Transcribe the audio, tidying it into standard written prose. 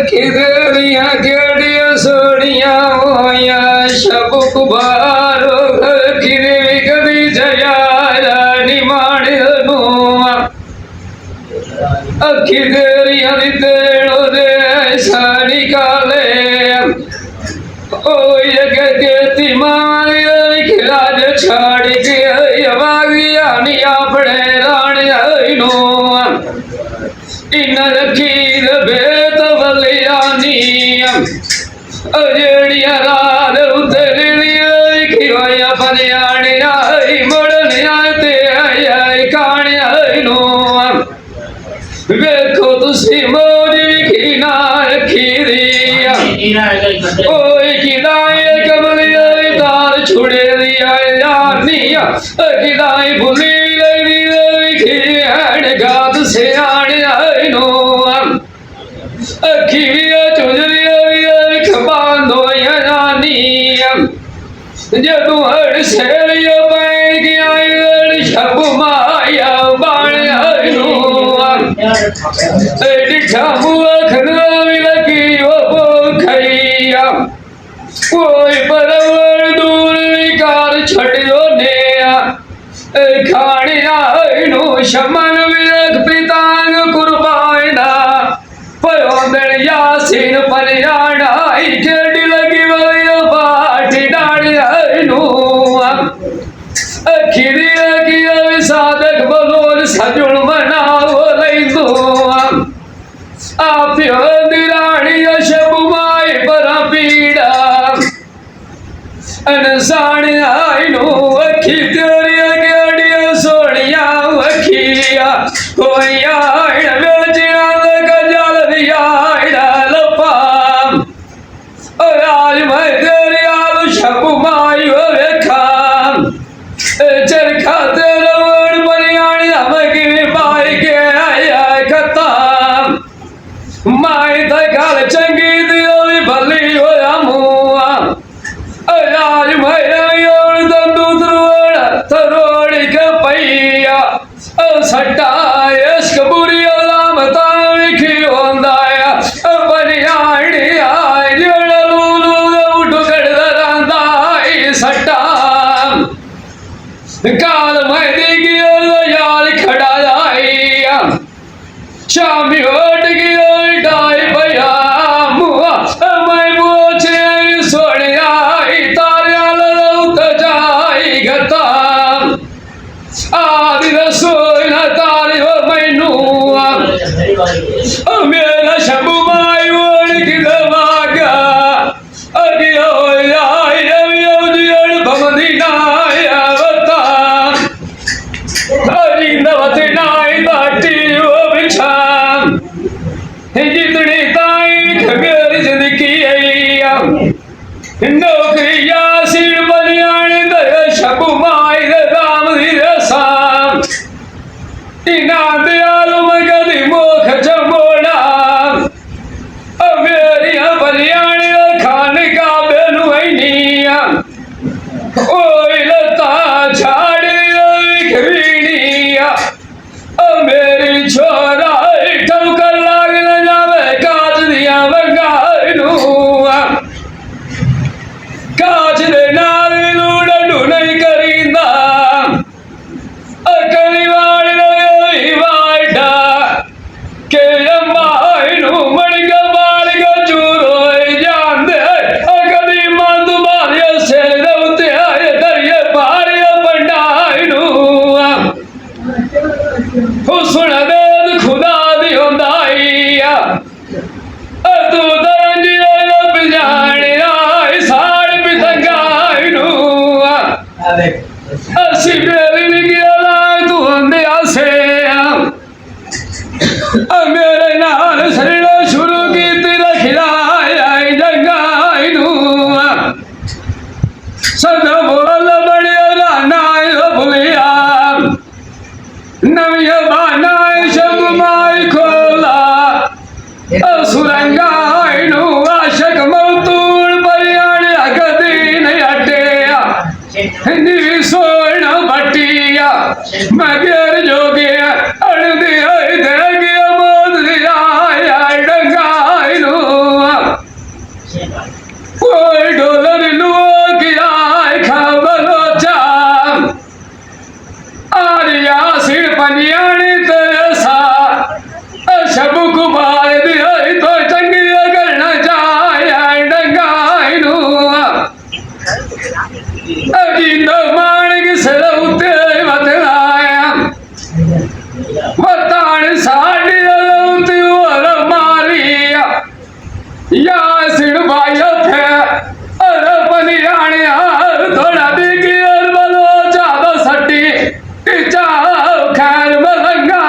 किधरिया केड़िया सोड़िया होया शबुक बारो किरे कदी जया रानी माणिनु किधरिया तेड़ो दे साड़ी काले ओ यगती मारी खिलाज छाड़ी के यवागिया नी अपने राणी नो इन रखी बेत बलियानी अजेड़िया रात उतरिया बनियानिया मुड़निया ते कानिया नो वेखो तुसी मोरी की ना रखी दिया ओए किदाई कमलिया तार छुड़े दिया यानिया किदाई भूली की गात से आने नो अखिया चुजरिया खबांदो यानी जदू हर सेरिया पाए गया शब माया बाणिया नो दिखामुआ खनावी लगी वो खैया कोई परवर दूर विकार छड़ियो ने खानिया नो शमन विरक पितांग कुर्बाना पयोंदर यासीन परियाणा केड़ी लगी वयो बाटी डाड़िया नो अखिरिया की साधक बलोर सजुण मनाओ लैंदो आप दिराणी शब माई पर पीड़ा अनसाणी आई नो अखी तेरिया केड़िया सोनिया अखिया होया बेचिया गजल दिया लपा आज मैं तेरिया शब माई वेखा चरखा तेरा वन बनियाणी हमकी बाई के आया कता माई तकाल चंगी दियो भली होया मुआ आज मैं दंदू तरोड़ी के पैया सट्टा इश्क बुरी लामता विखी होंदाया बनियाणी आय जड़ लूलू उठकड़ दरांदाई सट्टा काल मैं देगी यार खड़ा आया शामी उठ गया डाई भैया मुआ मैं बोचे सोने आई तारिया लौट जाई गता आदि रसोई न तारी हो मैनू मेरा शब माई ओढ़ की दवागा अगियो आई अवियोजियड़ भमदी नाया बता अरिंदवती नाई बाटी वो बिछाम जितनी ताई खगेरी जिंदगी आईया नौकरिया सिर बनियाणी दर शब माई राम धीरे साम इना दयालु मगदी मोख जमोड़ा मेरिया बनियाणी खान का बेनु ऐनिया ओए लता झाड़ी खरीनिया मेरी छोरा ठमकर लाग न जावे काज दिया बंगारू काज दे नारी लूडू नहीं करींदा अकली वाड़ वाड़ा के अम्माइनू मणिग बालिग चूरो जान दे अकली मंद मारिया से रौते आए दरिये पारिया पंडाइनू हुस्न दे खुदा दी होंदाईया तू दरंजिया लब जाने आई साड़ पितंगाइनू असी बेली निगिया लाई तू होंदे आसे मेरे नाल सरिड़ा शुरू की तेरा खिलाया जंगाइनू सद बोल बड़िया राना भुलिया नविया बाना शब माई खोला सुरंगाइनू आशक मौतूर बरियाणी अगदीन अटेया नी सोन भटिया मगर जोगिया अड़ दिया दे गया मोद दिया पंजानी तेसा शबु कुमार दिया तो चंगी करना चाहे डंगाई नू जिंदो माणिक सलौते मतलाया बतान साड़ी लौती और मारिया या सिर भाई थे अरे पंजानी थोड़ा दिखी और बलो ज्यादा सट्टी चा खैर मलंगा